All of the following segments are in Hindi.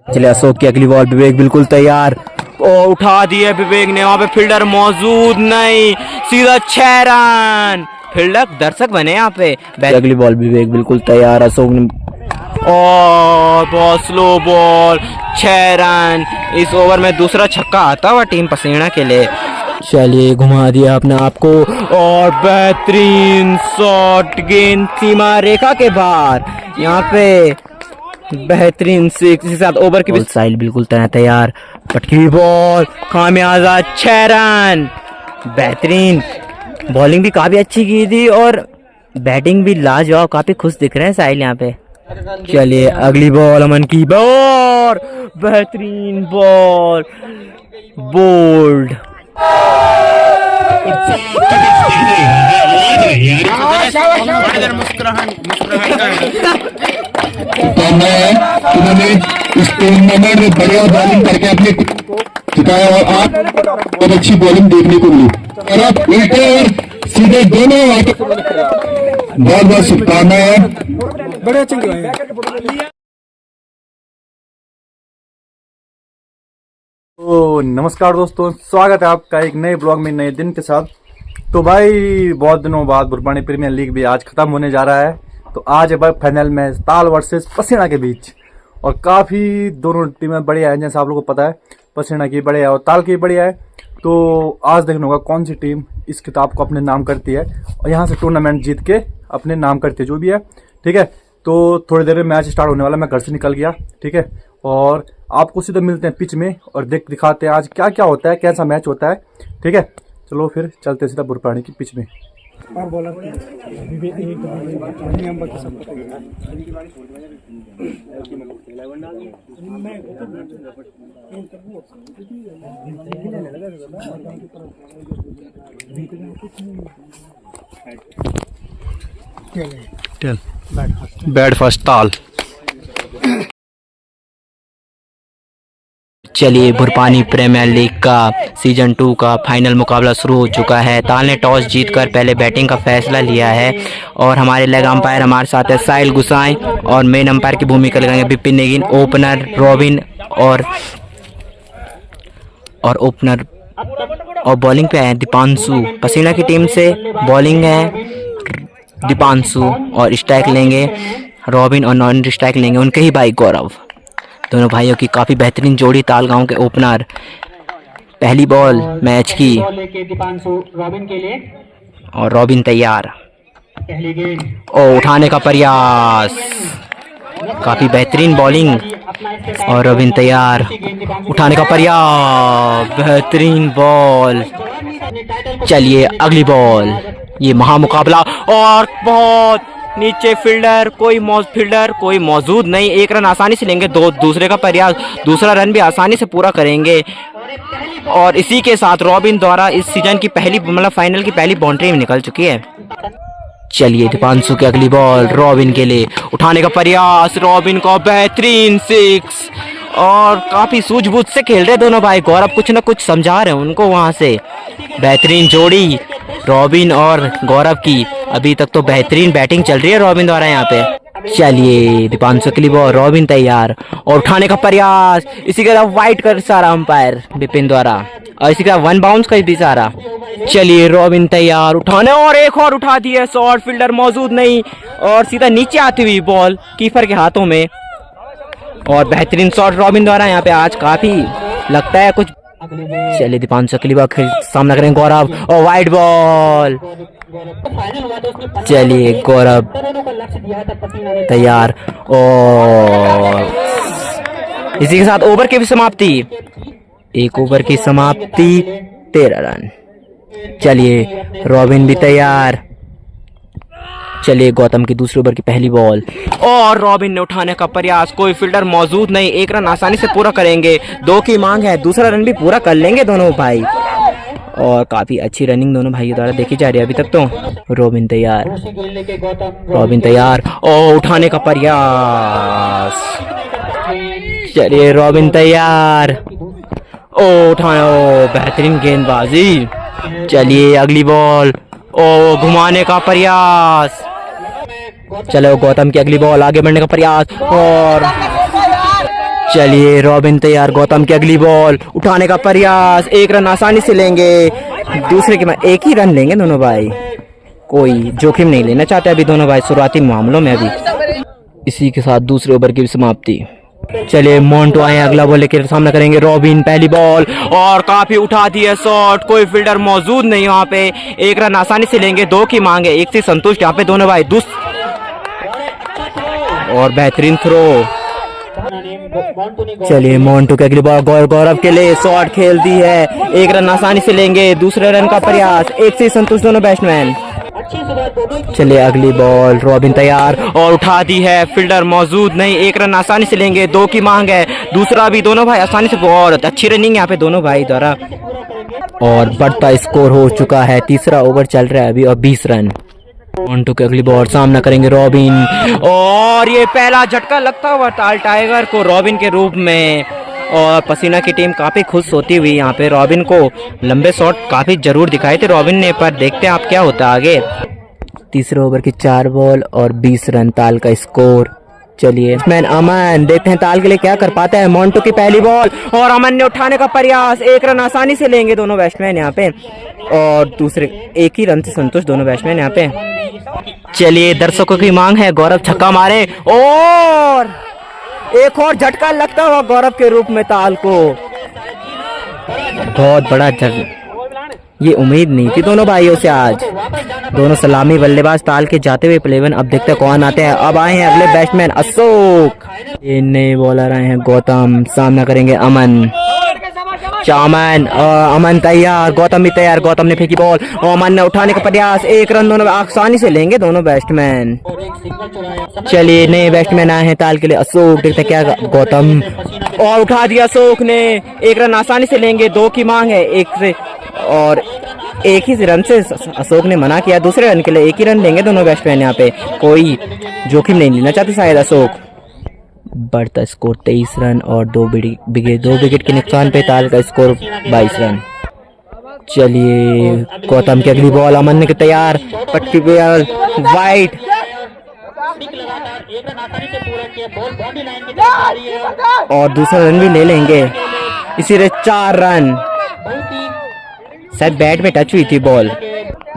चलिए अशोक की अगली बॉल, विवेक बिल्कुल तैयार। ओ उठा दिए विवेक ने, वहां पे फील्डर मौजूद नहीं, सीधा 6 रन। फील्डर दर्शक बने यहाँ पे। अगली बॉल, विवेक बिल्कुल तैयार, अशोक ने और बहुत स्लो बॉल, 6 रन। इस ओवर में दूसरा छक्का आता हुआ टीम पसीना के लिए। चलिए घुमा दिया अपने आप को और बेहतरीन शॉट, गेंद सीमा रेखा के बाहर। यहाँ पे बेहतरीन सिक्स के साथ ओवर की साइड बिल्कुल तैयार, पटकी बॉल, खामियाजा 6 रन। बेहतरीन बॉलिंग भी काफी अच्छी की थी और बैटिंग भी लाजवाब, काफी खुश दिख रहे हैं साहिल यहाँ पे। चलिए अगली बॉल, अमन की बॉल, बेहतरीन बॉल, बोल्ड। उन्होंने इस टूर्नामेंट में बढ़िया बॉलिंग करके अपने चुकाया और आज बहुत अच्छी बॉलिंग देखने को मिली और आप उल्टे और सीधे दोनों बहुत बहुत शुभकामनाएं। बड़े अच्छे। तो नमस्कार दोस्तों, स्वागत है आपका एक नए ब्लॉग में नए दिन के साथ। तो भाई बहुत दिनों बाद बुरपानी प्रीमियर लीग भी आज खत्म होने जा रहा है। तो आज है भाई फाइनल मैच ताल वर्सेस पसीना के बीच और काफ़ी दोनों टीमें बढ़िया है, जैसे आप लोगों को पता है पसीना की बढ़िया है और ताल की बढ़िया है। तो आज देखना होगा कौन सी टीम इस किताब को अपने नाम करती है और यहाँ से टूर्नामेंट जीत के अपने नाम करती है, जो भी है। ठीक है, तो थोड़ी देर में मैच स्टार्ट होने वाला, मैं घर से निकल गया। ठीक है, और आपको सीधे मिलते हैं पिच में और दिखाते हैं आज क्या क्या होता है, कैसा मैच होता है। ठीक है, चलो फिर चलते सीधा बुरपानी की पिच में। और बॉलर बैट फर्स्ट ताल। चलिए बुरपानी प्रीमियर लीग का सीजन 2 का फाइनल मुकाबला शुरू हो चुका है। ताल ने टॉस जीतकर पहले बैटिंग का फैसला लिया है और हमारे लेग अंपायर हमारे साथ है साहिल गुसाई और मेन अंपायर की भूमिका लगाएंगे विपिन नेगिन, ओपनर रॉबिन और ओपनर और बॉलिंग पे आए दीपांशु। पसीना की टीम से बॉलिंग है दीपांशु और स्ट्राइक लेंगे रॉबिन और नॉन स्ट्राइक लेंगे उनके ही भाई गौरव। दोनों भाइयों की काफ़ी बेहतरीन जोड़ी, ताल गांव के ओपनर। पहली बॉल मैच की और रॉबिन तैयार और उठाने का प्रयास, काफ़ी बेहतरीन बॉलिंग और रॉबिन तैयार, उठाने का प्रयास, बेहतरीन बॉल। चलिए अगली बॉल, ये महामुकाबला और बहुत नीचे फील्डर कोई मौजूद नहीं, 1 रन आसानी से लेंगे, दूसरे का प्रयास, दूसरा रन भी आसानी से पूरा करेंगे और इसी के साथ रॉबिन द्वारा इस सीजन की पहली फाइनल की पहली बाउंड्री में निकल चुकी है। चलिए दीपांशु की अगली बॉल, रॉबिन के लिए उठाने का प्रयास, रॉबिन का बेहतरीन 6 और काफी सूझबूझ से खेल रहे दोनों भाई। गौरव कुछ न कुछ समझा रहे हैं उनको वहां से। बेहतरीन जोड़ी रॉबिन और गौरव की, अभी तक तो बेहतरीन बैटिंग चल रही है रॉबिन द्वारा यहाँ पे। चलिए दीपांशु के लिए बॉल, रॉबिन तैयार और उठाने का प्रयास, इसी के साथ वाइट कर सारा अंपायर विपिन द्वारा और इसी के साथ 1 बाउंस का भी सारा। चलिए रॉबिन तैयार, उठाने और एक और उठा दिया शॉट, फील्डर मौजूद नहीं और सीधा नीचे आती हुई बॉल कीपर के हाथों में और बेहतरीन शॉट रॉबिन द्वारा यहाँ पे आज काफी लगता है कुछ। चलिए दीपांशु के लिए सामना करेंगे गौरव और वाइट बॉल। चलिए गौरव तैयार और इसी के साथ ओवर की भी समाप्ति, 1 ओवर की समाप्ति, 13 रन। चलिए रॉबिन भी तैयार। चलिए गौतम की दूसरे ओवर की पहली बॉल और रॉबिन ने उठाने का प्रयास, कोई फील्डर मौजूद नहीं, 1 रन आसानी से पूरा करेंगे, 2 की मांग है, दूसरा रन भी पूरा कर लेंगे दोनों भाई और काफी अच्छी रनिंग दोनों भाइयों द्वारा देखी जा रही है अभी तक। तो रॉबिन तैयार और उठाने का प्रयास। चलिए रॉबिन तैयार ओ उठाने, बेहतरीन गेंदबाजी। चलिए अगली बॉल ओ घुमाने का प्रयास। चलो गौतम की अगली बॉल, आगे बढ़ने का प्रयास और चलिए रॉबिन तैयार, गौतम की अगली बॉल, उठाने का प्रयास, एक रन आसानी से लेंगे, दूसरे के बाद एक ही रन लेंगे दोनों भाई, कोई जोखिम नहीं लेना चाहते अभी दोनों भाई शुरुआती मामलों में। अभी इसी के साथ दूसरे ओवर की भी समाप्ति। चलिए मोंटो आए अगला बॉल लेकर सामना करेंगे, रॉबिन पहली बॉल और काफी उठा दी है शॉट, कोई फील्डर मौजूद नहीं वहां पे, एक रन आसानी से लेंगे, 2 की मांग है, 1 से संतुष्ट यहाँ पे दोनों भाई। और बेहतरीन थ्रो। चलिए मोंटो की अगली बॉल, गौरव के लिए शॉट खेल दी है, 1 रन आसानी से लेंगे, दूसरे रन का प्रयास, 1 से संतुष्ट दोनों बैट्समैन। चलिए अगली बॉल, रॉबिन तैयार और उठा दी है, फील्डर मौजूद नहीं, 1 रन आसानी से लेंगे, 2 की मांग है, दूसरा भी दोनों भाई आसानी से, बहुत अच्छी रनिंग यहाँ पे दोनों भाई द्वारा। और बढ़ता स्कोर हो चुका है, तीसरा ओवर चल रहा है अभी और 20 रन। मोंटो की अगली बॉल, सामना करेंगे रॉबिन और ये पहला झटका लगता हुआ टाल टाइगर को रॉबिन के रूप में। और पसीना की टीम काफी खुश होती हुई यहाँ पे रॉबिन को लंबे शॉट काफी जरूर दिखाए थे रॉबिन ने, पर देखते हैं आप क्या होता है आगे। तीसरे ओवर की 4 बॉल और 20 रन ताल का स्कोर। चलिए मैन अमन, देखते हैं ताल के लिए क्या कर पाता है। मोंटो की पहली बॉल और अमन ने उठाने का प्रयास, 1 रन आसानी से लेंगे दोनों बैट्समैन यहाँ पे, और दूसरे 1 ही रन से संतुष्ट दोनों बैट्समैन यहाँ पे। चलिए दर्शकों की मांग है गौरव छक्का मारे और एक और झटका लगता हुआ गौरव के रूप में ताल को, बहुत बड़ा झटका, ये उम्मीद नहीं थी दोनों भाइयों से आज। दोनों सलामी बल्लेबाज ताल के जाते हुए प्लेवन, अब देखते हैं कौन आते हैं। अब आए हैं अगले बैट्समैन अशोक, ये नए बॉलर आए हैं गौतम, सामना करेंगे अमन। चामन, अमन तैयार, गौतम भी तैयार, गौतम ने फेंकी बॉल और अमन ने उठाने का प्रयास, 1 रन दोनों आसानी से लेंगे दोनों बैट्समैन। चलिए नए बैट्समैन आए हैं ताल के लिए अशोक, देखते क्या गौतम, और उठा दिया अशोक ने, 1 रन आसानी से लेंगे, 2 की मांग है, 1 से और 1 ही रन से अशोक ने मना किया, दूसरे रन के लिए 1 ही रन लेंगे दोनों बैट्समैन यहाँ पे, कोई जोखिम नहीं लेना चाहते शायद अशोक। बढ़ता स्कोर 23 रन और 2 विकेट के नुकसान पे ताल का स्कोर 22 रन। चलिए गौतम की अगली बॉल, अमन के तैयार, पटकी बॉल वाइड और दूसरा रन भी ले लेंगे, इसीलिए 4 रन, शायद बैट में टच हुई थी बॉल।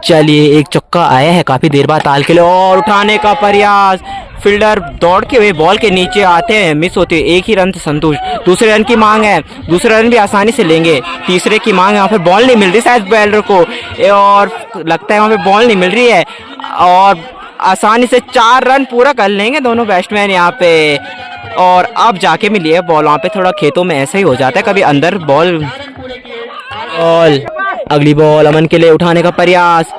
चलिए एक चौका आया है काफी देर बाद ताल के लिए और उठाने का प्रयास, फील्डर दौड़ के हुए बॉल के नीचे आते हैं, मिस होती है, 1 ही रन से संतुष्ट, दूसरे रन की मांग है, दूसरा रन भी आसानी से लेंगे, तीसरे की मांग है, वहाँ पे बॉल नहीं मिल रही शायद बॉलर को, और लगता है वहाँ पे बॉल नहीं मिल रही है और आसानी से 4 रन पूरा कर लेंगे दोनों बैट्समैन यहाँ पे। और अब जाके मिली है बॉल, वहाँ पे थोड़ा खेतों में ऐसा ही हो जाता है कभी अंदर बॉल। अगली बॉल अमन के लिए, उठाने का प्रयास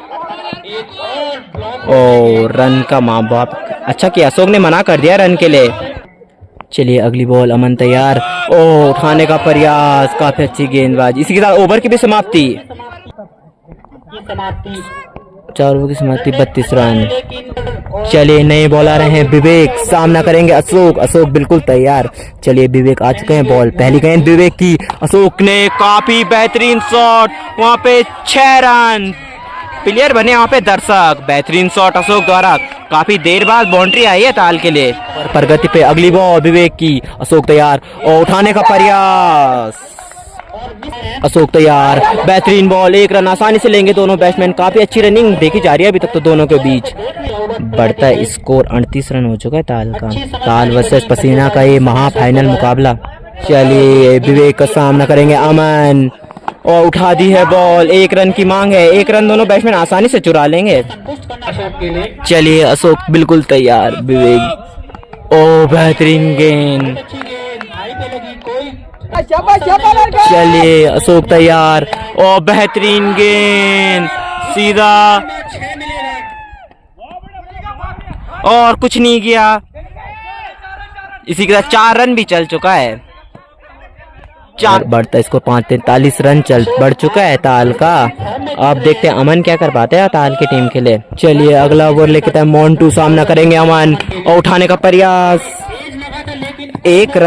और रन का माँ बाप, अच्छा किया अशोक ने मना कर दिया रन के लिए। चलिए अगली बॉल, अमन तैयार, ओ उठाने का प्रयास, काफी अच्छी गेंदबाजी, इसी के साथ ओवर की भी समाप्ति, 4 ओवर की समाप्ति, 32 रन। चलिए नए बॉल आ रहे हैं विवेक, सामना करेंगे अशोक, अशोक बिल्कुल तैयार। चलिए विवेक आ चुके हैं, बॉल पहली गेंद विवेक की, अशोक ने काफी बेहतरीन शॉट, वहां पे 6 रन, प्लेयर बने वहां पे दर्शक, बेहतरीन शॉट अशोक द्वारा, काफी देर बाद बाउंड्री आई है ताल के लिए। प्रगति पे अगली बॉल विवेक की, अशोक तैयार और उठाने का प्रयास, अशोक तैयार, बेहतरीन बॉल, 1 रन आसानी से लेंगे दोनों बैट्समैन, काफी अच्छी रनिंग देखी जा रही है अभी तक तो दोनों के बीच। बढ़ता स्कोर 38 रन हो चुका है ताल का, ताल वर्सेस पसीना का ये महाफाइनल मुकाबला। चलिए विवेक का सामना करेंगे अमन और उठा दी है बॉल, 1 रन की मांग है, 1 रन दोनों बैट्समैन आसानी से चुरा लेंगे। चलिए अशोक बिल्कुल तैयार, विवेक, ओ बेहतरीन गेंद, चलिए अशोक तैयार और बेहतरीन गेंद, सीधा और कुछ नहीं किया, इसी के साथ 4 रन भी चल चुका है, 4 बढ़ता इसको 5-43 रन बढ़ चुका है ताल का। अब देखते हैं अमन क्या कर पाते हैं ताल की टीम के लिए। चलिए अगला ओवर लेके मोंटू, सामना करेंगे अमन और उठाने का प्रयास, 1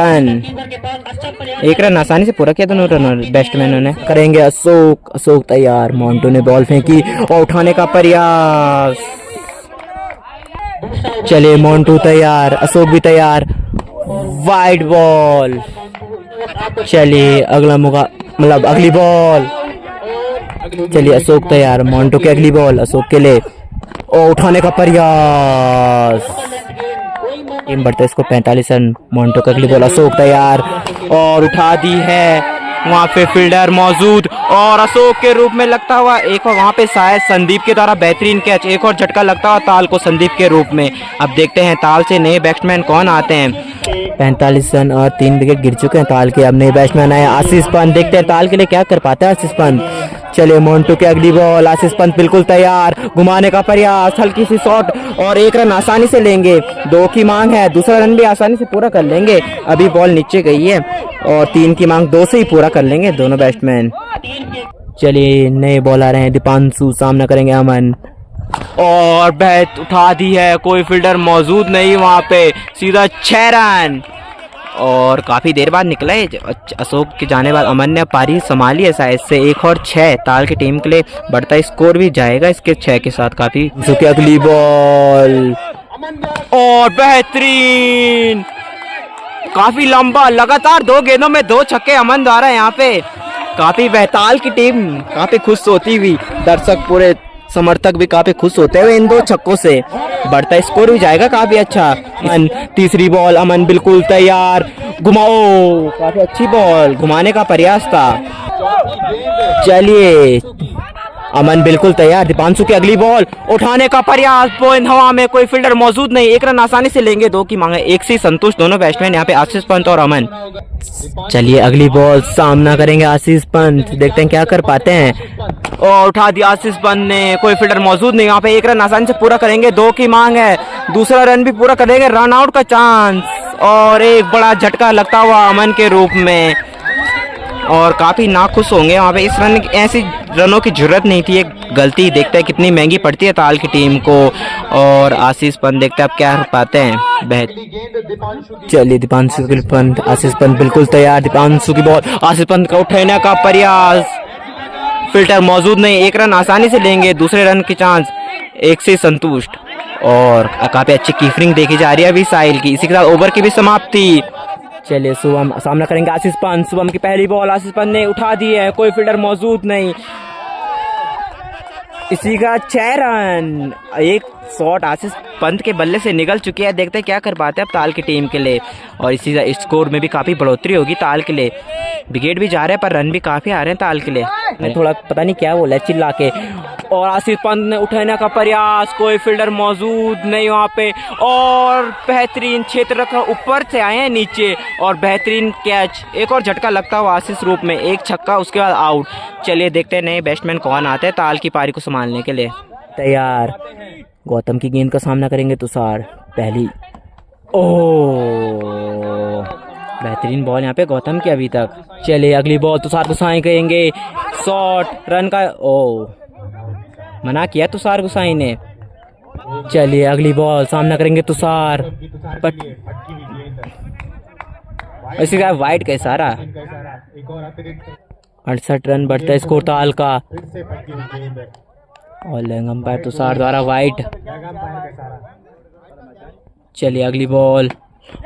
रन आसानी से पूरा किया दोनों बैट्समैनों ने। करेंगे अशोक, अशोक तैयार, मोंटू ने बॉल फेंकी और उठाने का प्रयास, चलिए मोंटू तैयार, अशोक भी तैयार, वाइड बॉल। चलिए अगला मौका, मतलब अगली बॉल। चलिए अशोक तैयार, मोंटो की अगली बॉल अशोक के लिए, और उठाने का प्रयास। टीम बढ़ते इसको 45 रन। मोंटो की अगली बॉल, अशोक तैयार और उठा दी है। वहाँ पे फील्डर मौजूद और अशोक के रूप में लगता हुआ एक और वहाँ पे शायद संदीप के द्वारा बेहतरीन कैच, एक और झटका लगता हुआ ताल को संदीप के रूप में। अब देखते हैं ताल से नए बैट्समैन कौन आते हैं। 45 रन और 3 विकेट गिर चुके हैं ताल के। अब नए बैट्समैन आए आशीष पंत, देखते हैं ताल के लिए क्या कर पाता है आशीष पंत। चलिए मोंटो की अगली बॉल, आशीष पंत बिल्कुल तैयार, घुमाने का प्रयास, हल्की सी शॉट और 1 रन आसानी से लेंगे। 2 की मांग है, दूसरा रन भी आसानी से पूरा कर लेंगे। अभी बॉल नीचे गई है और 3 की मांग 2 से ही पूरा कर लेंगे दोनों बैट्समैन। चलिए नए बॉल आ रहे हैं, दीपांशु सामना करेंगे अमन, और बैट उठा दी है, कोई फील्डर मौजूद नहीं वहां पे, सीधा 6 रन। और काफी देर बाद निकला है अशोक के जाने बाद अमन ने पारी संभाली है शायद से। 1 और 6 ताल की टीम के लिए बढ़ता स्कोर भी जाएगा इसके 6 के साथ। काफी अगली बॉल और बेहतरीन, काफी लंबा, लगातार 2 गेंदों में 2 छक्के अमन द्वारा यहाँ पे। काफी बेहताल की टीम काफी खुश होती हुई, दर्शक पूरे समर्थक भी काफी खुश होते हुए इन 2 छक्कों से। बढ़ता स्कोर भी जाएगा काफी अच्छा। अमन तीसरी बॉल, अमन बिल्कुल तैयार, घुमाओ, काफी अच्छी बॉल, घुमाने का प्रयास था। चलिए अमन बिल्कुल तैयार, दीपांशु की अगली बॉल, उठाने का प्रयास, पॉइंट हवा में, कोई फील्डर मौजूद नहीं, 1 रन आसानी से लेंगे। 2 की मांगे, 1 से संतुष्ट दोनों बैट्समैन यहाँ पे आशीष पंत और अमन। चलिए अगली बॉल, सामना करेंगे आशीष पंत, देखते हैं क्या कर पाते हैं। और उठा दिया आशीष पंत ने, कोई फील्डर मौजूद नहीं यहाँ पे, 1 रन आसानी से पूरा करेंगे। 2 की मांग है, दूसरा रन भी पूरा करेंगे, रन आउट का चांस, और एक बड़ा झटका लगता हुआ अमन के रूप में। और काफी नाखुश होंगे वहाँ पे, इस रन, ऐसी रनों की जरूरत नहीं थी, एक गलती। देखते हैं कितनी महंगी पड़ती है ताल की टीम को। और आशीष पंत देखते हैं अब क्या कर पाते हैं। चलिए दीपांशु पंत, आशीष पंत बिल्कुल तैयार, दीपांशु की बॉल, आशीष पंत का उठाने का प्रयास, फील्डर मौजूद नहीं, 1 रन आसानी से लेंगे। दूसरे रन की चांस, 1 से संतुष्ट। और काफी अच्छी कीपिंग देखी जा रही है अभी साहिल की। इसी के साथ ओवर की भी समाप्ति। चलिए शुभम सामना करेंगे आशीष पंत, शुभम की पहली बॉल, आशीष पंत ने उठा दी है, कोई फील्डर मौजूद नहीं, इसी का 6 रन। एक शॉट आशीष पंत के बल्ले से निकल चुकी है, देखते हैं क्या कर पाते हैं अब ताल की टीम के लिए। और इसी का स्कोर में भी काफी बढ़ोतरी होगी ताल के लिए। विकेट भी जा रहे हैं पर रन भी काफी आ रहे हैं ताल के लिए। मैं थोड़ा पता नहीं क्या बोला चिल्ला के। और आशीष पंत ने उठाने का प्रयास, कोई फील्डर मौजूद नहीं वहाँ पे, और बेहतरीन क्षेत्र का ऊपर से आए हैं नीचे, और बेहतरीन कैच, एक और झटका लगता हुआ आशीष रूप में, 1 छक्का, उसके बाद आउट। चलिए देखते हैं नए बैट्समैन कौन आते हैं ताल की पारी को संभालने के लिए। तैयार, गौतम की गेंद का सामना करेंगे तुषार, पहली, ओह बेहतरीन बॉल यहाँ पे गौतम की अभी तक। चलिए अगली बॉल, तुषार गुसाई करेंगे, शॉट, रन का, ओह मना किया तुषार गुसाई ने। चलिए अगली बॉल, सामना करेंगे तुषार, इसी का वाइड का इशारा। 68 रन बढ़ता स्कोर ताल का, और लेग अंपायर तुषार द्वारा वाइड। चलिए अगली बॉल,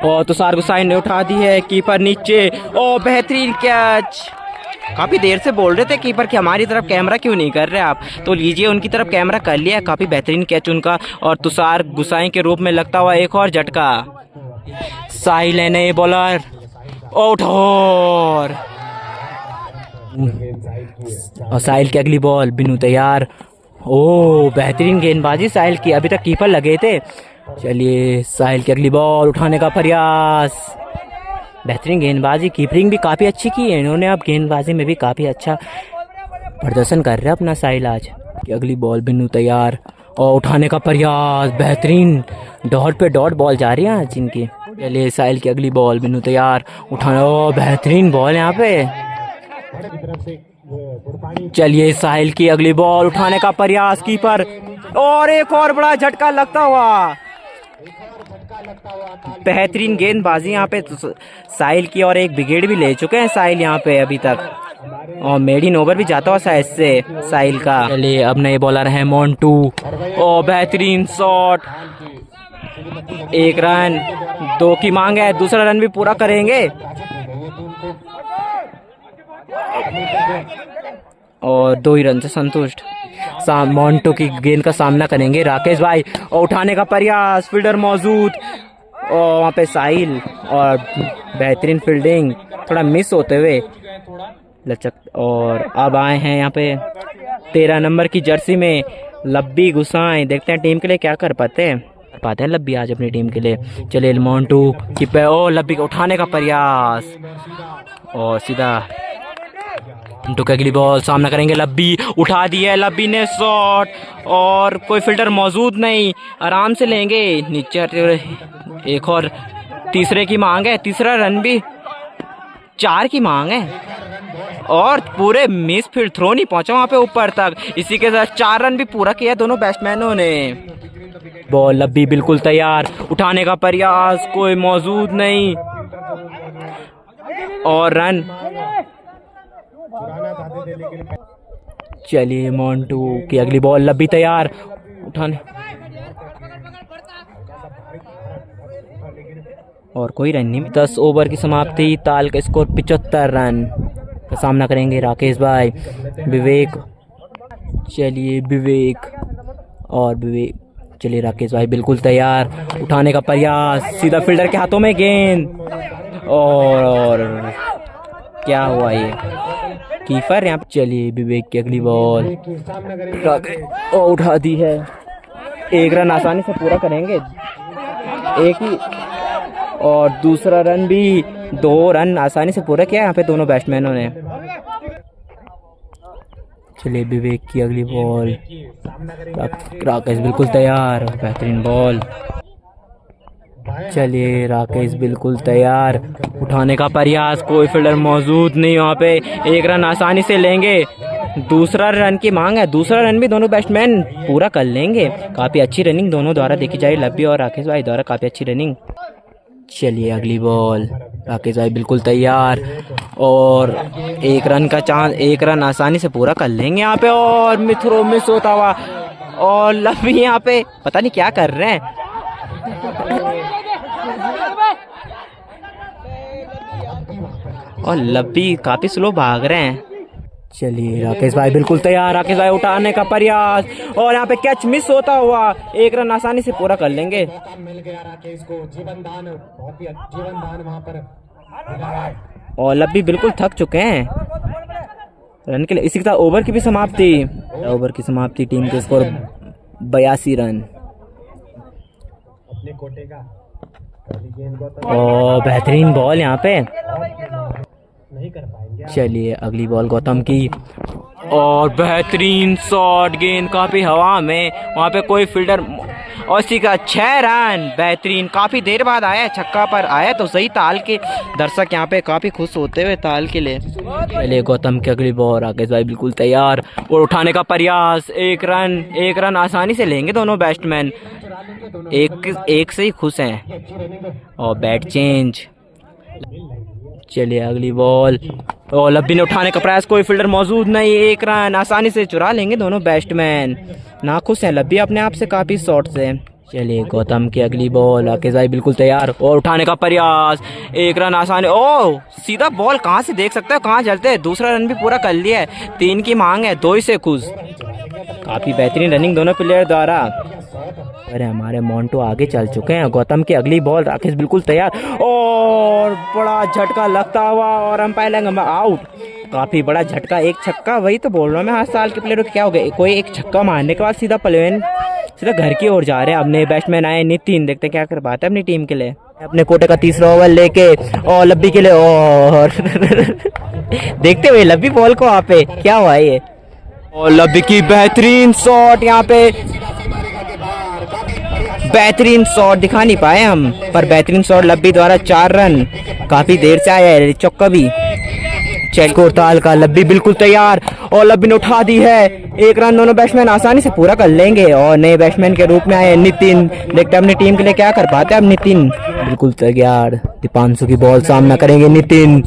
और तुषार गुसाई ने उठा दी है, कीपर नीचे, और बेहतरीन कैच। काफी देर से बोल रहे थे कीपर कि हमारी तरफ कैमरा क्यों नहीं कर रहे आप, तो लीजिए उनकी तरफ कैमरा कर लिया। काफी बेहतरीन कैच उनका, और तुषार गुसाई के रूप में लगता हुआ एक और झटका। साहिल है नए बॉलर, आउट, और साहिल की अगली बॉल, बिनू तैयार, ओ बेहतरीन गेंदबाजी साहिल की, अभी तक कीपर लगे थे। चलिए साहिल की अगली बॉल, उठाने का प्रयास, बेहतरीन गेंदबाजी, कीपिंग भी काफ़ी अच्छी की है इन्होंने, अब गेंदबाजी में भी काफ़ी अच्छा प्रदर्शन कर रहे हैं अपना साहिल आज। अगली बॉल, बिन्नू तैयार, और उठाने का प्रयास, बेहतरीन, डॉट पे डॉट बॉल जा रही है आज इनकी। चलिए साहिल की अगली बॉल, बिन्नू तैयार, उठाना, ओ बेहतरीन बॉल यहाँ पे। चलिए साहिल की अगली बॉल, उठाने का प्रयास, कीपर, और एक और बड़ा झटका लगता हुआ, बेहतरीन गेंदबाजी यहाँ पे साहिल की, और एक विकेट भी ले चुके हैं साहिल यहाँ पे अभी तक, और मेडिन ओवर भी जाता हुआ शायद से साहिल का। चलिए अब नए बॉलर हैं मोंटू, और बेहतरीन शॉट, 1 रन, 2 की मांग है, दूसरा रन भी पूरा करेंगे और 2 ही रन से संतुष्ट। मोंटो की गेंद का सामना करेंगे राकेश भाई और उठाने का प्रयास, फील्डर मौजूद और वहाँ पे साहिल और बेहतरीन फील्डिंग, थोड़ा मिस होते हुए लचक। और अब आए हैं यहाँ पे 13 नंबर की जर्सी में लब्बी गुसाएं, देखते हैं टीम के लिए क्या कर पाते हैं लब्बी आज अपनी टीम के लिए। चलिए मोंटू की पे ओ लब्बी को उठाने का प्रयास और सीधा मोंटू की अगली बॉल, सामना करेंगे लब्बी, उठा दी है लब्बी ने शॉट और कोई फिल्टर मौजूद नहीं, आराम से लेंगे नीचे। एक और तीसरे की मांग है, तीसरा रन भी, 4 की मांग है और पूरे मिस फील्ड, थ्रो नहीं पहुंचा वहां पे ऊपर तक। इसी के साथ 4 रन भी पूरा किया दोनों बैट्समैनों ने। बॉल लब्बी बिल्कुल तैयार, उठाने का प्रयास, कोई मौजूद नहीं और रन। चलिए मोंटू की अगली बॉल, लब्बी तैयार, उठाने और कोई रन नहीं। 10 ओवर की समाप्ति, ताल का स्कोर 75 रन का सामना करेंगे राकेश भाई, विवेक। चलिए विवेक और विवेक, चलिए राकेश भाई बिल्कुल तैयार, उठाने का प्रयास, सीधा फील्डर के हाथों में गेंद और क्या हुआ ये कीपर यहाँ। चलिए विवेक की अगली बॉल और उठा दी है, 1 रन आसानी से पूरा करेंगे, 1 ही और दूसरा रन भी, 2 रन आसानी से पूरा किया यहाँ पे दोनों बैट्समैनों ने। चलिए विवेक की अगली बॉल, राकेश बिल्कुल तैयार, बेहतरीन बॉल। चलिए राकेश बिल्कुल तैयार, उठाने का प्रयास, कोई फील्डर मौजूद नहीं वहाँ पे, 1 रन आसानी से लेंगे, दूसरा रन की मांग है, दूसरा रन भी दोनों बैट्समैन पूरा कर लेंगे। काफ़ी अच्छी रनिंग दोनों द्वारा देखी जाए, लब्बी और राकेश भाई द्वारा काफ़ी अच्छी रनिंग। चलिए अगली बॉल, राकेश भाई बिल्कुल तैयार और 1 रन का चांस, 1 रन आसानी से पूरा कर लेंगे यहाँ पे और मिथ्रो मिस होता हुआ और लब्बी यहाँ पे पता नहीं क्या कर रहे हैं और लब्बी काफी स्लो भाग रहे हैं। चलिए राकेश भाई बिल्कुल तैयार, राकेश भाई उठाने का प्रयास और यहाँ पे कैच मिस होता हुआ, 1 रन आसानी से पूरा कर लेंगे। और लब्बी बिल्कुल थक चुके हैं रन के लिए। इसी के साथ ओवर की भी समाप्ति, ओवर की समाप्ति, टीम के स्कोर 82 रन। और बेहतरीन बॉल यहाँ पे, चलिए अगली बॉल गौतम की और बेहतरीन शॉट, गेंद काफी हवा में, वहाँ पे कोई फील्डर और इसी का 6 रन, बेहतरीन, काफी देर बाद आया छक्का पर आया तो सही। ताल के दर्शक यहाँ पे काफी खुश होते हुए ताल के लिए। चलिए गौतम की अगली बॉल, राकेश भाई बिल्कुल तैयार और उठाने का प्रयास, 1 रन आसानी से लेंगे दोनों बैट्समैन, एक से ही खुश हैं और बैट चेंज। चलिए अगली बॉल और लब्बी ने उठाने का प्रयास, कोई फील्डर मौजूद नहीं, 1 रन आसानी से चुरा लेंगे दोनों बैट्समैन, नाखुश हैं लब्बी अपने आप से काफी शॉट से। चलिए गौतम की अगली बॉल, राकेश भाई बिल्कुल तैयार और उठाने का प्रयास, 1 रन आसानी, ओ सीधा बॉल कहाँ से देख सकते हो कहाँ चलते हैं, दूसरा रन भी पूरा कर लिया है, 3 की मांग है, 2 ही से खुश। काफी बेहतरीन रनिंग दोनों प्लेयर द्वारा। अरे हमारे मोंटो आगे चल चुके हैं। गौतम की अगली बॉल, राकेश बिल्कुल तैयार और बड़ा झटका लगता हुआ और अंपायर लेंगे आउट। काफी बड़ा झटका, 1 छक्का, वही तो बोल रहा हूँ मैं, हर साल के प्लेयरों को क्या हो गया, कोई 1 छक्का मारने के बाद सीधा प्लेन सीधा घर की ओर जा रहे हैं। अब नए बैट्समैन आए नितिन, देखते क्या कर पाते हैं अपनी टीम के लिए। अपने कोटे का तीसरा ओवर लेके और लब्बी के लिए और देखते हुए लब्बी बॉल को वहाँ पे क्या हुआ ये, और लब्बी की बेहतरीन शॉट, यहाँ पे बेहतरीन शॉट दिखा नहीं पाए हम, पर बेहतरीन शॉट लब्बी द्वारा 4 रन, काफी देर से आया है चौका भी। कोरताल का लब्बी बिल्कुल तैयार और लब्बी ने उठा दी है, 1 रन दोनों बैट्समैन आसानी से पूरा कर लेंगे और नए बैट्समैन के रूप में आए नितिन, देखते हैं अपनी टीम के लिए क्या कर पाते हैं। अब नितिन बिल्कुल तैयार, दीपांशु की बॉल, सामना करेंगे नितिन,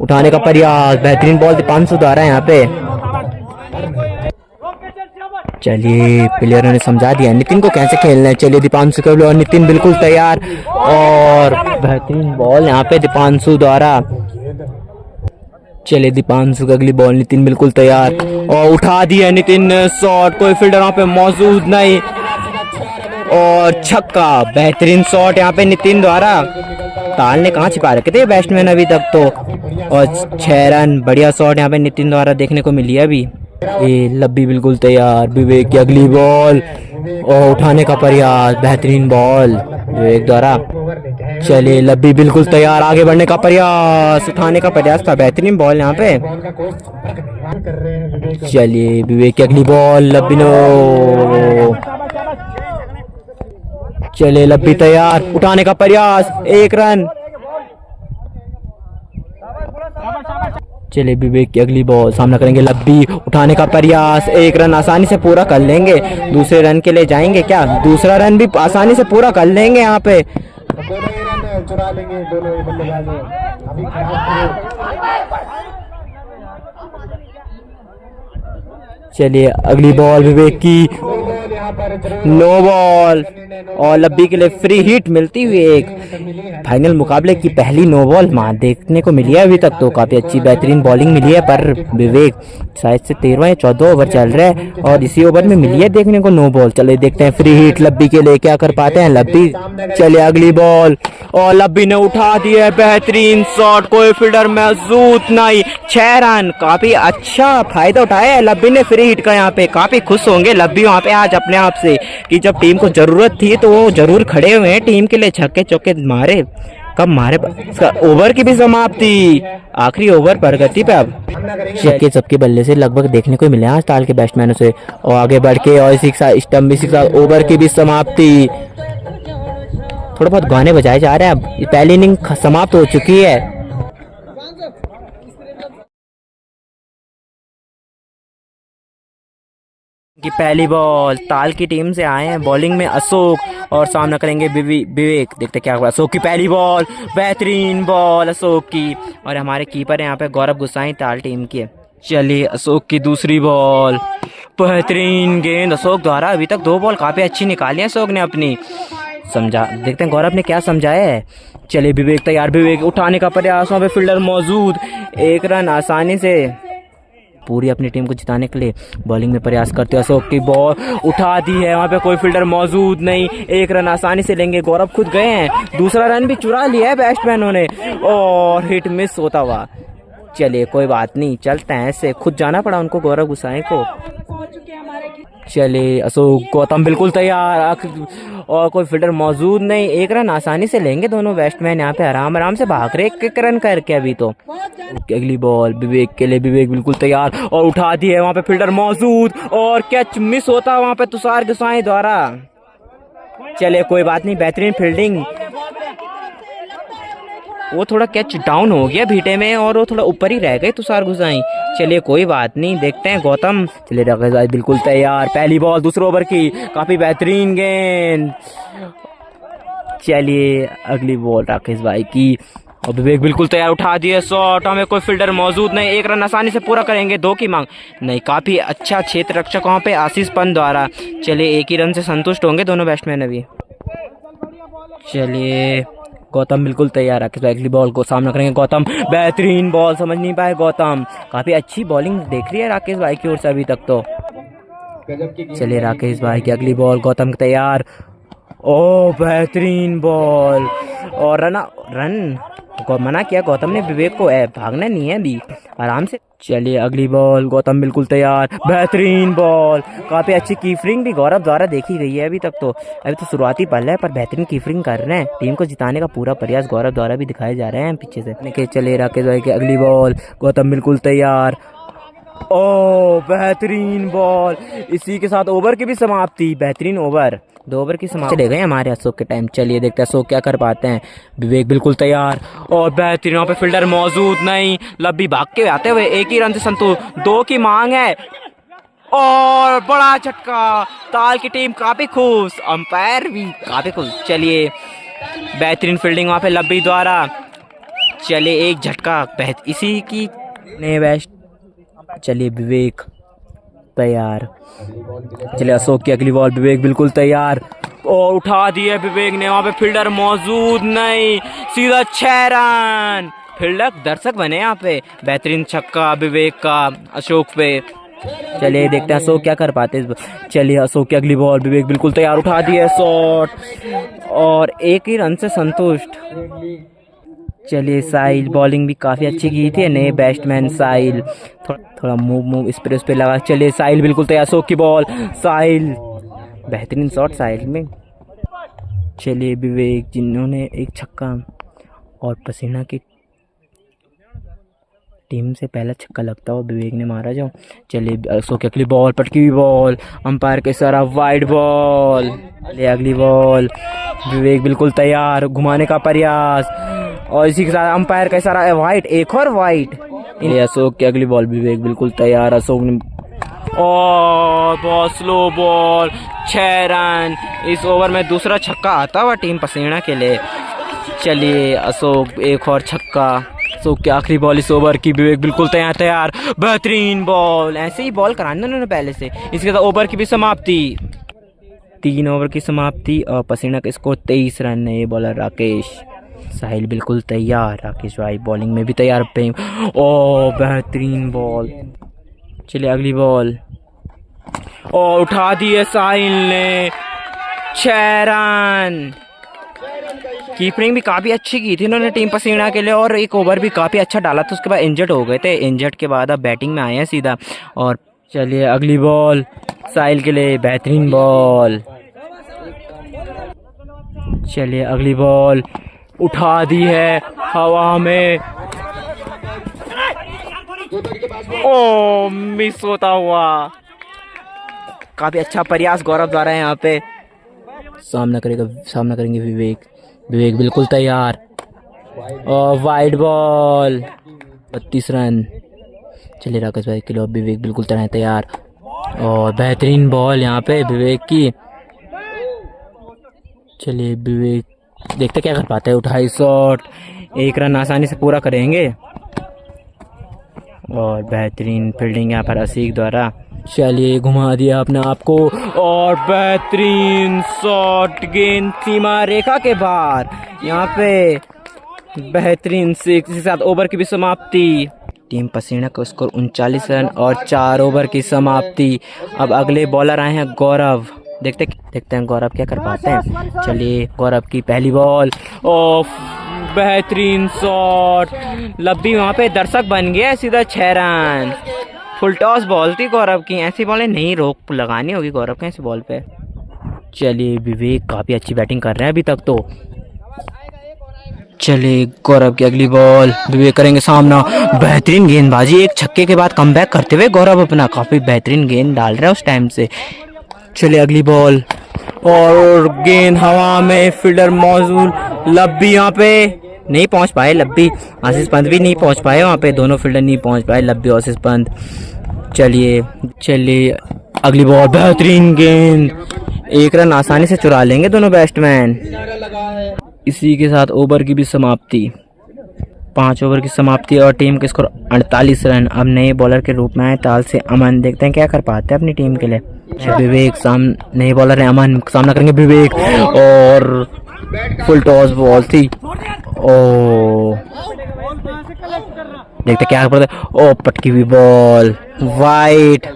उठाने का प्रयास, बेहतरीन बॉल दीपांशु द्वारा यहाँ पे। चलिए प्लेयरों ने समझा दिया नितिन को कैसे खेलना है। चलिए दीपांशु कर लो और नितिन बिल्कुल तैयार और बेहतरीन बॉल यहाँ पे दीपांशु द्वारा। चलिए दीपांशु की अगली बॉल, नितिन बिल्कुल तैयार और उठा दिया नितिन ने शॉट, कोई फील्डर यहाँ पे मौजूद नहीं और छक्का। बेहतरीन शॉट यहाँ पे नितिन द्वारा। ताल ने कहाँ छिपा रखे थे बैट्समैन अभी तक तो, और 6 रन। बढ़िया शॉट यहाँ पे नितिन द्वारा देखने को मिली है अभी। ये लब्बी बिल्कुल तैयार, विवेक की अगली बॉल और उठाने का प्रयास। बेहतरीन बॉल विवेक द्वारा। चलिए लब्बी बिल्कुल तैयार, आगे बढ़ने का प्रयास, उठाने का प्रयास था। बेहतरीन बॉल यहाँ पे। चलिए विवेक की अगली बॉल, लब्बी नो। चलिए लब्बी तैयार, उठाने का प्रयास, 1 रन। चलिए विवेक की अगली बॉल, सामना करेंगे लब्बी, उठाने का प्रयास, 1 रन आसानी से पूरा कर लेंगे। दूसरे रन के लिए जाएंगे क्या? दूसरा रन भी आसानी से पूरा कर लेंगे यहाँ पे। चुरा लेंगे दोनों चलिए अगली बॉल विवेक की, नो बॉल और लब्बी के लिए फ्री हिट मिलती हुई एक फाइनल मुकाबले की पहली नो बॉल देखने को मिली है अभी तक तो। काफी अच्छी बेहतरीन बॉलिंग मिली है पर विवेक शायद से 13वां या 14वां ओवर चल रहा है और इसी ओवर में मिली है देखने को नो बॉल। चलिए देखते हैं फ्री हिट लब्बी के लिए क्या कर पाते हैं लब्बी। चलिए अगली बॉल और लब्बी ने उठा दी है, बेहतरीन शॉट, कोई फील्डर मौजूद नहीं, 6 रन। काफी अच्छा फायदा उठाया है लब्बी ने फ्री हिट का। यहाँ पे काफी खुश होंगे लब्बी वहाँ पे आज अपने आप से कि जब टीम को जरूरत थी तो वो जरूर खड़े हुए हैं टीम के लिए। छक्के चौके मारे, कब मारे। ओवर की भी समाप्ति, आखिरी ओवर प्रगति पे। अब छक्के सबके बल्ले से लगभग देखने को मिले आज ताल के बैट्समैनों से और आगे बढ़ के और इसी के साथ स्टंप, इसी के साथ ओवर की भी समाप्ति। थोड़ा बहुत गाने बजाए जा रहे हैं। अब पहली इनिंग समाप्त हो चुकी है। की पहली बॉल, ताल की टीम से आए हैं बॉलिंग में अशोक और सामना करेंगे विवेक। देखते क्या हुआ। अशोक की पहली बॉल, बेहतरीन बॉल अशोक की और हमारे कीपर है यहाँ पे गौरव गुसाई ताल टीम की है। चलिए अशोक की दूसरी बॉल, बेहतरीन गेंद अशोक द्वारा। अभी तक 2 बॉल काफी अच्छी निकाली है अशोक ने अपनी। समझा, देखते हैं गौरव ने क्या समझाया है। चलिए विवेक तैयार, विवेक उठाने का प्रयास, वहाँ पे फील्डर मौजूद, 1 रन आसानी से पूरी अपनी टीम को जिताने के लिए बॉलिंग में प्रयास करते हैं। अशोक की बॉल उठा दी है, वहाँ पे कोई फील्डर मौजूद नहीं, 1 रन आसानी से लेंगे। गौरव खुद गए हैं, दूसरा रन भी चुरा लिया है बैट्समैनों ने और हिट मिस होता हुआ। चलिए कोई बात नहीं, चलते हैं ऐसे। खुद जाना पड़ा उनको गौरव गुसाई को। चलिए अशोक, गौतम बिल्कुल तैयार और कोई फील्डर मौजूद नहीं, 1 रन आसानी से लेंगे दोनों बैट्समैन यहाँ पे आराम आराम से भाग रहे 1 रन करके अभी तो। अगली बॉल विवेक के लिए, विवेक बिल्कुल तैयार और उठा दी है, वहाँ पे फील्डर मौजूद और कैच मिस होता है वहाँ पे तुषार गुसाई द्वारा। चलिए कोई बात नहीं, बेहतरीन फील्डिंग। वो थोड़ा कैच डाउन हो गया भीटे में और वो थोड़ा ऊपर ही रह गए तुषार गुसाई। चलिए कोई बात नहीं, देखते हैं गौतम। चलिए राकेश भाई बिल्कुल तैयार, पहली बॉल दूसरे ओवर की, काफी बेहतरीन गेंद। चलिए अगली बॉल राकेश भाई की और विवेक बिल्कुल तैयार, उठा दिए शॉट, हमें कोई फील्डर मौजूद नहीं, 1 रन आसानी से पूरा करेंगे। 2 की मांग नहीं, काफी अच्छा क्षेत्र रक्षक वहाँ पे आशीष पंत द्वारा। चलिए 1 ही रन से संतुष्ट होंगे दोनों बैट्समैन अभी। चलिए गौतम बिल्कुल तैयार, राकेश भाई अगली बॉल को सामना करेंगे। गौतम, बेहतरीन बॉल, समझ नहीं पाए गौतम। काफी अच्छी बॉलिंग देख रही है राकेश भाई की ओर से अभी तक तो। चलिए राकेश भाई की अगली बॉल, गौतम तैयार, ओ बेहतरीन बॉल और रन मना किया गौतम ने विवेक को, भागना नहीं है अभी, आराम से। चलिए अगली बॉल, गौतम बिल्कुल तैयार, बेहतरीन बॉल, काफी अच्छी कीपरिंग भी गौरव द्वारा देखी गई है अभी तक तो। अभी तो शुरुआती पल है पर बेहतरीन कीपरिंग कर रहे हैं, टीम को जिताने का पूरा प्रयास गौरव द्वारा भी दिखाए जा रहे हैं पीछे से। चलिए राकेश भाई की अगली बॉल, गौतम बिल्कुल तैयार, ओ बेहतरीन बॉल, इसी के साथ ओवर की भी समाप्ति। बेहतरीन ओवर, 2 ओवर की समाप्ति चले गए हमारे अशोक के टाइम। चलिए देखते हैं अशोक क्या कर पाते हैं। विवेक बिल्कुल तैयार और बेहतरीन, वहाँ पे फील्डर मौजूद नहीं, लब्बी भाग के आते हुए 1 ही रन से संतुष्ट। 2 की मांग है और बड़ा झटका, ताल की टीम काफी खुश, अंपायर भी काफी खुश। चलिए बेहतरीन फील्डिंग वहाँ पे लब्बी द्वारा। चलिए एक झटका इसी की ने बेस्ट। चलिए विवेक तैयार। चलिए अशोक की अगली बॉल, विवेक बिल्कुल तैयार और उठा दिए विवेक ने, वहाँ पे फील्डर मौजूद नहीं, सीधा 6 रन। फील्डर दर्शक बने यहाँ पे। बेहतरीन छक्का विवेक का अशोक पे। चलिए देखते हैं अशोक क्या कर पाते हैं। चलिए अशोक की अगली बॉल, विवेक बिल्कुल तैयार, उठा दिए शॉट और 1 ही रन से संतुष्ट। चलिए साहिल बॉलिंग भी काफ़ी अच्छी की थी, नए बैट्समैन साहिल, थोड़ा मूव इस पे लगा। चलिए साहिल बिल्कुल तैयार, अशोक की बॉल, साहिल बेहतरीन शॉट साहिल में। चलिए विवेक जिन्होंने एक छक्का और पसीना की टीम से पहला छक्का लगता हुआ विवेक ने मारा जो। चलिए अशोक की अगली बॉल, पटकी हुई बॉल, अंपायर के इशारा, वाइड बॉल। चलिए अगली बॉल, विवेक बिल्कुल तैयार, घुमाने का प्रयास और इसी के साथ अंपायर का इशारा, वाइड, एक और वाइड। ये अशोक की अगली बॉल, विवेक बिल्कुल तैयार, अशोक ने और बहुत स्लो बॉल, 6 रन। इस ओवर में दूसरा छक्का आता हुआ टीम पसीना के लिए। चलिए अशोक एक और छक्का, अशोक की आखिरी बॉल इस ओवर की, विवेक बिल्कुल तैयार, बेहतरीन बॉल। ऐसे ही बॉल कराना उन्होंने पहले से। इसके साथ ओवर की भी समाप्ति, 3 ओवर की समाप्ति और पसीना का स्कोर 23 रन है। ये बॉलर राकेश, साहिल बिल्कुल तैयार, राकेश भाई बॉलिंग में भी तैयार पे। ओ बेहतरीन बॉल। चलिए अगली बॉल और उठा दिए साहिल ने, 6 रन। कीपिंग भी काफ़ी अच्छी की थी इन्होंने टीम पसीना के लिए और एक ओवर भी काफ़ी अच्छा डाला था। उसके बाद इंजर्ड हो गए थे, इंजर्ड के बाद अब बैटिंग में आए हैं सीधा। और चलिए अगली बॉल साहिल के लिए, बेहतरीन बॉल। चलिए अगली बॉल उठा दी है हवा में, ओ मिस होता हुआ। काफी अच्छा प्रयास गौरव द्वारा है यहाँ पे। सामना करेंगे विवेक, विवेक बिल्कुल तैयार और वाइड बॉल, 32 रन। चलिए राकेश भाई के लिए विवेक बिल्कुल तैयार और बेहतरीन बॉल यहाँ पे विवेक की। चलिए विवेक देखते क्या कर पाते हैं, उठाई शॉट, 1 रन आसानी से पूरा करेंगे और बेहतरीन फील्डिंग यहाँ पर असीक द्वारा। चलिए घुमा दिया अपने आप को और बेहतरीन शॉट, गेंद सीमा रेखा के बाहर। यहाँ पे बेहतरीन 6 के साथ ओवर की भी समाप्ति। टीम पसीना का स्कोर 39 रन और 4 ओवर की समाप्ति। अब अगले बॉलर आए हैं गौरव, देखते हैं गौरव क्या कर पाते हैं। चलिए गौरव की पहली बॉल और बेहतरीन शॉट, लब्बी वहाँ पे दर्शक बन गया, सीधा 6 रन। फुल टॉस बॉल थी गौरव की, ऐसी बॉलें नहीं रोक लगानी होगी गौरव के ऐसी बॉल पे। चलिए विवेक काफ़ी अच्छी बैटिंग कर रहे हैं अभी तक तो। चलिए गौरव की अगली बॉल, विवेक करेंगे सामना, बेहतरीन गेंदबाजी, एक छक्के के बाद कमबैक करते हुए गौरव अपना काफ़ी बेहतरीन गेंद डाल रहे हैं उस टाइम से। चलिए अगली बॉल और गेंद हवा में, फील्डर मौजूद, लब्बी यहाँ पे नहीं पहुंच पाए, लब्बी आशीष पंत भी नहीं पहुंच पाए वहाँ पे, दोनों फील्डर नहीं पहुंच पाए, लब्बी और आशीष पंत। चलिए अगली बॉल, बेहतरीन गेंद, 1 रन आसानी से चुरा लेंगे दोनों बैट्समैन। इसी के साथ ओवर की भी समाप्ति, 5 ओवर की समाप्ति और टीम के स्कोर 48 रन। अब नए बॉलर के रूप में आए ताल से अमन, देखते हैं क्या कर पाते हैं अपनी टीम के लिए। विवेक नए बॉलर है अमन, सामना करेंगे विवेक और फुल टॉस बॉल थी। ओ देखते क्या कर पाते, ओ पटकी हुई बॉल, वाइड।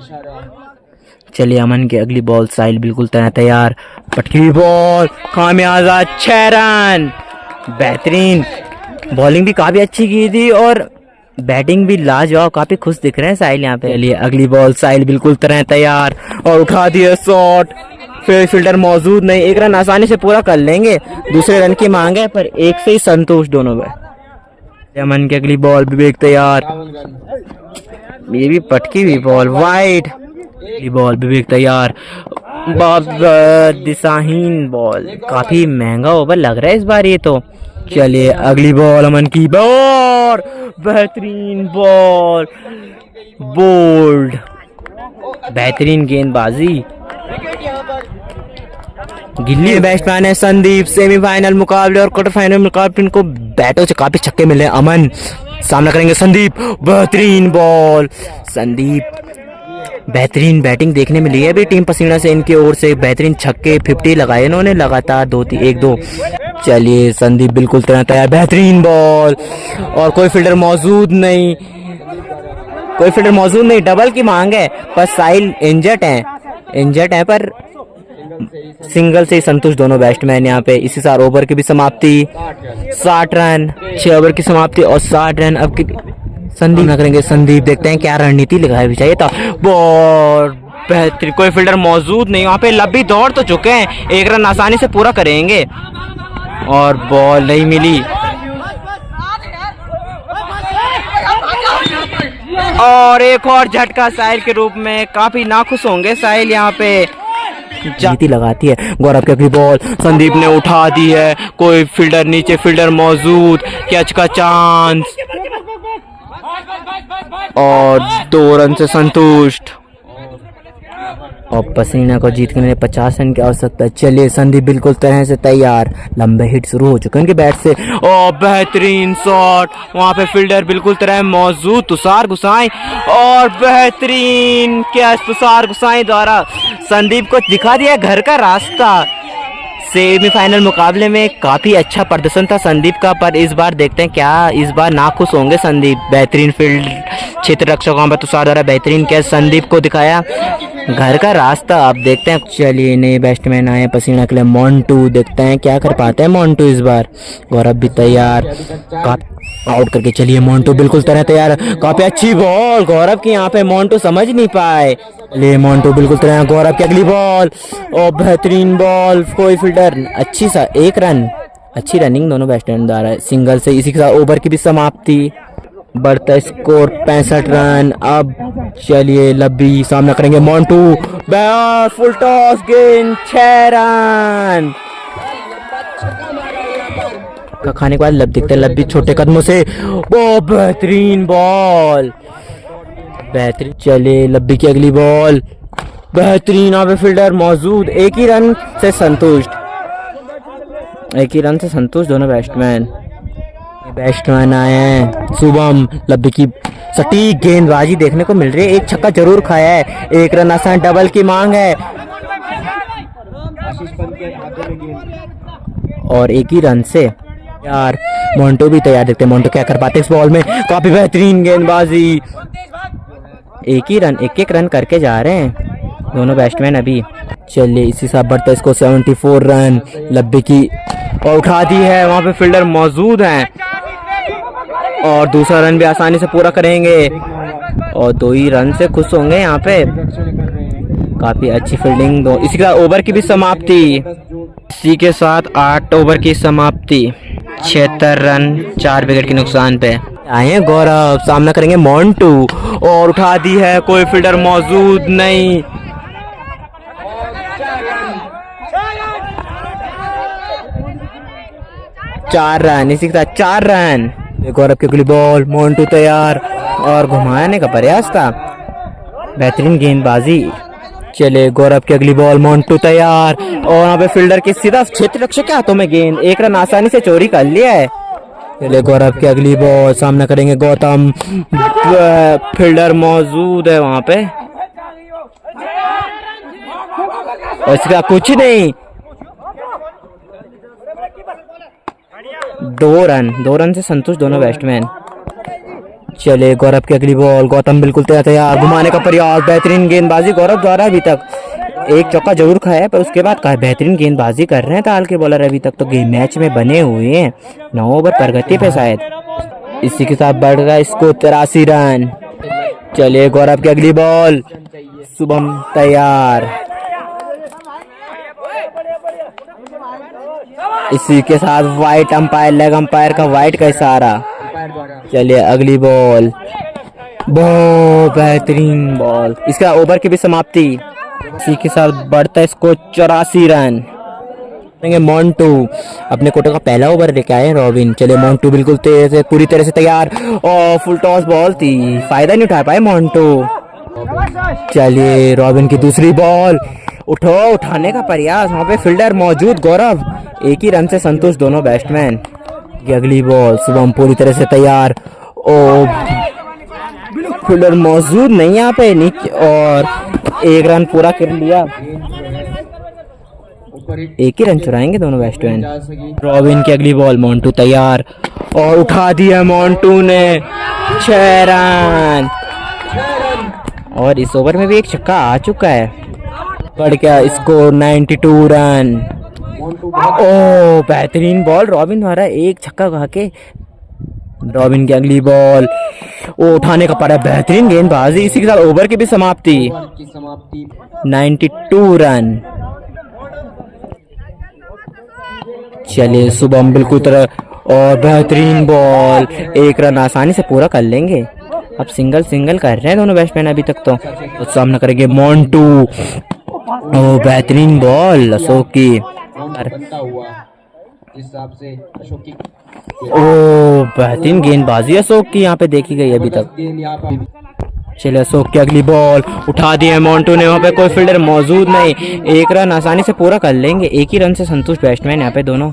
चलिए अमन की अगली बॉल, साहिल बिल्कुल तैयार, पटकी हुई बॉल, खामियाजा, 6 रन। बेहतरीन बॉलिंग भी काफ़ी अच्छी की थी और बैटिंग भी लाजवाब, काफ़ी खुश दिख रहे हैं साहिल यहाँ पे। चलिए अगली बॉल, साहिल बिल्कुल तैयार और उठा दिए शॉट, फिर फील्डर मौजूद नहीं, 1 रन आसानी से पूरा कर लेंगे, दूसरे रन की मांग है पर 1 से ही संतुष्ट दोनों में। अमन की अगली बॉल, विवेक तैयार, ये भी पटकी हुई बॉल, वाइड। बॉल विवेक तैयार, दिशाहीन बॉल, काफी महंगा ओवर लग रहा है इस बार ये तो। चलिए अगली बॉल अमन की बॉल, बेहतरीन बॉल, बोल्ड, बेहतरीन गेंदबाजी। गिल्ली बैट्समैन है संदीप, सेमीफाइनल मुकाबले और क्वार्टर फाइनल मुकाबले को बैटों से काफी छक्के मिले। अमन सामना करेंगे संदीप, बेहतरीन बॉल, संदीप बेहतरीन बैटिंग देखने मिली है अभी टीम पसीना से। इनकी ओर से बेहतरीन छक्के 50 लगाए इन्होंने लगातार 2-3-1-2। चलिए संदीप बिल्कुल तैयार, बेहतरीन बॉल और कोई फील्डर मौजूद नहीं, डबल की मांग है पर साहिल इंजर्ड है पर सिंगल से ही संतुष्ट दोनों बैट्समैन यहाँ पे। इसी साथ ओवर की भी समाप्ति, 60 रन, 6 ओवर की समाप्ति और 60 रन। अब संदीप न करेंगे, संदीप देखते हैं क्या रणनीति लगानी चाहिए था। बॉल बेहतरीन, कोई फील्डर मौजूद नहीं वहाँ पे, लब्बी दौड़ तो चुके हैं, 1 रन आसानी से पूरा करेंगे और बॉल नहीं मिली और एक और झटका साहिल के रूप में। काफी नाखुश होंगे साहिल यहाँ पे। जीती लगाती है गौरव की अगली बॉल, संदीप ने उठा दी है, कोई फील्डर नीचे, फील्डर मौजूद, कैच का चांस और 2 रन से संतुष्ट और पसीना को जीत के लिए 50 रन की आवश्यकता है। चलिए संदीप बिल्कुल तरह से तैयार, लंबे हिट शुरू हो चुके हैं उनके बैट से और बेहतरीन शॉट, वहां पे फील्डर बिल्कुल तरह मौजूद, तुषार गुसाई और बेहतरीन कैच तुषार गुसाई द्वारा संदीप को दिखा दिया घर का रास्ता। सेमीफाइनल मुकाबले में काफी अच्छा प्रदर्शन था संदीप का, पर इस बार देखते हैं क्या इस बार नाखुश होंगे संदीप। बेहतरीन फील्ड क्षेत्र रक्षकों पर तुषार द्वारा बेहतरीन कैच, संदीप को दिखाया घर का रास्ता। अब देखते हैं, चलिए नए बैट्समैन आए पसीना के लिए, मोंटू, देखते हैं क्या कर पाते हैं मोंटू इस बार। गौरव भी तैयार, आउट करके चलिए मोंटू बिल्कुल तरह तैयार, काफी अच्छी बॉल गौरव की, यहाँ पे मोंटू समझ नहीं पाए। ले मोंटू बिल्कुल तरह, गौरव की अगली बॉल और बेहतरीन बॉल, कोई फील्डर, अच्छी सा 1 रन, अच्छी रनिंग दोनों बैट्समैन द्वारा, सिंगल से। इसी के साथ ओवर की भी समाप्ति, बढ़ता स्कोर 65 रन। अब चलिए लब्बी सामना करेंगे मोंटू, फुल टॉस गेंद, 6 रन का खाने के बाद लब दिखते, लब्बी छोटे कदमों से, वो बेहतरीन बॉल, बेहतरीन। चलिए लब्बी की अगली बॉल, बेहतरीन, यहाँ पे फील्डर मौजूद, 1 ही रन से संतुष्ट, 1 ही रन से संतुष्ट दोनों बैट्समैन आए हैं। शुभम, लब्बी की सटीक गेंदबाजी देखने को मिल रही है, 1 छक्का जरूर खाया है, 1 रन आसान, डबल की मांग है और 1 ही रन से यार। मोंटो भी तैयार, देखते हैं मोंटो क्या कर पाते इस बॉल में, काफी बेहतरीन गेंदबाजी, 1 ही रन, 1-1 रन करके जा रहे हैं दोनों बैट्समैन अभी। चलिए इसी साथ बढ़ता है इसको 74 रन, लब्बी की और उठा दी है, वहां पे फील्डर मौजूद हैं और दूसरा रन भी आसानी से पूरा करेंगे और 2 ही रन से खुश होंगे यहाँ पे। काफी अच्छी फील्डिंग दो। इसी के साथ ओवर की भी समाप्ति, इसी के साथ 8 ओवर की समाप्ति, 76 रन 4 विकेट के नुकसान पे आए हैं गौरव, सामना करेंगे मोंटू और उठा दी है, कोई फील्डर मौजूद नहीं, 4 रन, इसी के साथ 4 रन। गौरव की अगली बॉल, मोंटू तैयार और घुमाने का प्रयास था, बेहतरीन गेंदबाजी। चले गौरव की अगली बॉल, मोंटू तैयार और यहाँ पे फील्डर के सीधा क्षेत्र रक्षक के हाथों में गेंद, 1 रन आसानी से चोरी कर लिया है। चले गौरव की अगली बॉल, सामना करेंगे गौतम, फील्डर मौजूद है वहां पे और इसका कुछ नहीं, 2 रन से संतुष्ट दोनों बैट्समैन। चले गौरव की अगली बॉल, गौतम बिल्कुल तैयार, घुमाने का प्रयास, बेहतरीन गेंदबाजी गौरव द्वारा। अभी तक 1 चौका जरूर खाया है पर उसके बाद बेहतरीन गेंदबाजी कर रहे हैं ताल के बॉलर, अभी तक तो गेम मैच में बने हुए हैं, 9 ओवर प्रगति पे शायद। इसी के साथ बढ़ रहा है इसको 83 रन। चलिए गौरव की अगली बॉल, शुभम तैयार, इसी के साथ वाइट अंपायर, लेग अंपायर का वाइट का इशारा। चलिए अगली बॉल, बहुत बेहतरीन बॉल, इसका ओवर की भी समाप्ति। इसी के साथ बढ़ता है इसको 84 रन। मोंटू अपने कोटे का पहला ओवर लेके आए रॉबिन। चले मोंटू बिल्कुल तेज, पूरी तरह से तैयार और फुल टॉस बॉल थी, फायदा नहीं उठा पाए मोंटू। चलिए रॉबिन की दूसरी बॉल, उठाने का प्रयास, वहां पे फील्डर मौजूद गौरव, 1 ही रन से संतुष्ट दोनों बैट्समैन। अगली बॉल, शुभम पूरी तरह से तैयार, ओ फील्डर मौजूद नहीं यहाँ पे नीचे, और एक रन पूरा कर लिया। एक ही रन चुराएंगे दोनों बैट्समैन। रॉबिन की अगली बॉल, मोंटू तैयार और उठा दिया मोंटू ने 6 रन, और इस ओवर में भी एक छक्का आ चुका है। बढ़ गया स्कोर 92 रन। ओ बेहतरीन बॉल रॉबिन द्वारा, एक छक्का खा के। रॉबिन की अगली बॉल, वो उठाने का पड़ा, बेहतरीन गेंदबाजी। इसी के साथ ओवर की भी समाप्ति, 92 रन। चलिए शुभम बिल्कुल तरह, और बेहतरीन बॉल, एक रन आसानी से पूरा कर लेंगे। अब सिंगल सिंगल कर रहे हैं दोनों बैट्समैन अभी तक। तो सामना करेंगे मोंटू, ओ बेहतरीन बॉल अशोक की, ओ बेहतरीन गेंदबाजी अशोक की यहाँ पे देखी गई अभी तक। चलिए अशोक की अगली बॉल, उठा दिया मोंटू ने, वहाँ पे कोई फील्डर मौजूद नहीं, एक रन आसानी से पूरा कर लेंगे। एक ही रन से संतुष्ट बैट्समैन यहाँ पे दोनों।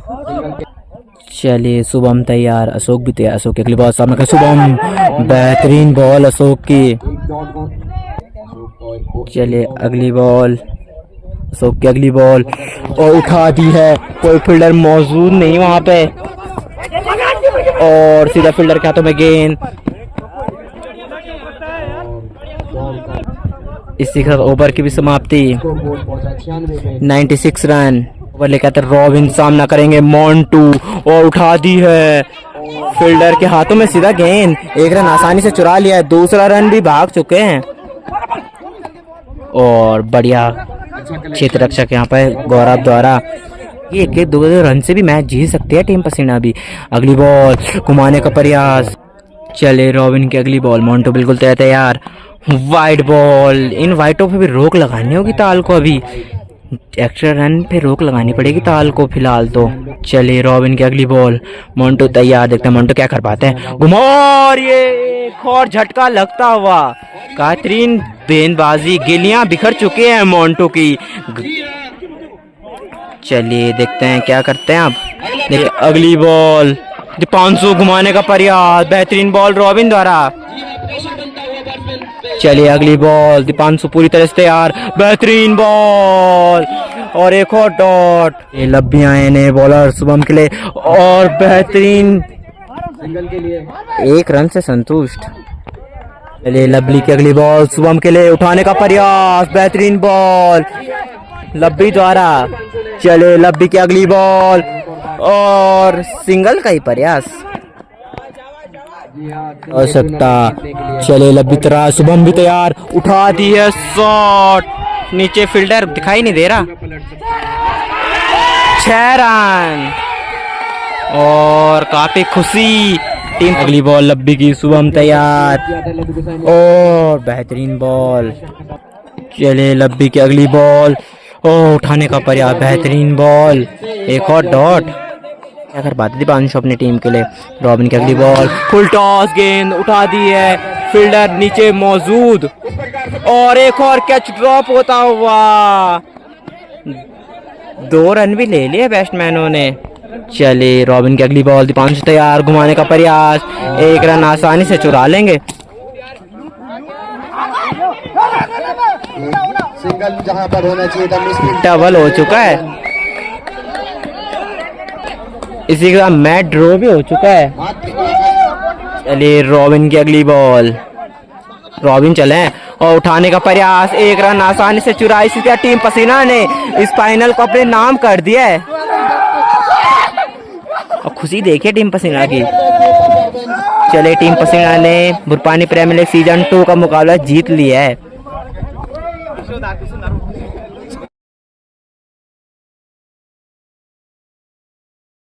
चलिए शुभम तैयार, अशोक भी तैयार। अशोक की अगली बॉल, सामने का शुभम, बेहतरीन बॉल अशोक की। चलिए अगली बॉल, अशोक की अगली बॉल, और उठा दी है, कोई फील्डर मौजूद नहीं वहाँ पे, और सीधा फील्डर के हाथों में गेंद। इसी के साथ ओवर की भी समाप्ति, 96 रन। ओवर लेकर आते रॉबिन, सामना करेंगे मोंटू, और उठा दी है, फील्डर के हाथों में सीधा गेंद। एक रन आसानी से चुरा लिया है, दूसरा रन भी भाग चुके हैं। और बढ़िया क्षेत्र रक्षक यहाँ पे गौरव द्वारा, ये एक दो रन से भी मैच जीत सकती है टीम पसीना भी। अगली बॉल, घुमाने का प्रयास। चले रॉबिन की अगली बॉल, मोंटू बिल्कुल तैयार, वाइड बॉल। इन वाइटों पे भी रोक लगानी होगी ताल को, अभी एक्स्ट्रा रन पे रोक लगानी पड़ेगी ताल को फिलहाल तो। चलिए रॉबिन की अगली बॉल, मोंटू तैयार, देखते हैं मोंटू क्या कर पाते हैं। घुमाओ, ये एक और झटका लगता हुआ, बेहतरीन गेंदबाजी, गिलियां बिखर चुके हैं मोंटू की। चलिए देखते हैं क्या करते हैं अब। देखिए अगली बॉल, दीपांशु घुमाने का प्रयास, बेहतरीन बॉल रॉबिन द्वारा। चलिए अगली बॉल, दीपांशु पूरी तरह से तैयार, बेहतरीन बॉल, और एक और डॉट। ये लब्बी आए ने बॉलर शुभम के लिए, और बेहतरीन, एक रन से संतुष्ट। चलिए लवली की अगली बॉल, शुभम के लिए उठाने का प्रयास, बेहतरीन बॉल लब्बी द्वारा। चले लब्बी की अगली बॉल, और सिंगल का ही प्रयास आवश्यकता। चले लब्बी तरह, शुभम भी तैयार, उठा दी है शॉट, नीचे फील्डर दिखाई नहीं दे रहा। 6 रन, और काफी खुशी टीम। अगली बॉल लब्बी की, शुभम तैयार, और बेहतरीन बॉल। चले लब्बी की अगली बॉल, ओ उठाने का प्रयास, बेहतरीन बॉल, एक और डॉट। क्या कर पाते दीपांशु अपनी टीम के लिए। रॉबिन की अगली बॉल, फुल टॉस, गेंद उठा दी है, फील्डर नीचे मौजूद, और एक और कैच ड्रॉप होता हुआ। 2 रन भी ले लिए बैट्समैनों ने। चले रॉबिन की अगली बॉल, दीपांशु तैयार, घुमाने का प्रयास, एक रन आसानी से चुरा लेंगे। सिंगल जहां पर होना चाहिए था, डबल हो चुका है। इसी के साथ मैच ड्रॉ भी हो चुका है। चलिए रॉबिन की अगली बॉल, रॉबिन चले, और उठाने का प्रयास, एक रन आसानी से चुरा। इसी तरह टीम पसीना ने इस फाइनल को अपने नाम कर दिया है, और खुशी देखिए टीम पसीना की। चले टीम पसीना ने बुरपानी प्रीमियर लीग सीजन 2 का मुकाबला जीत लिया है।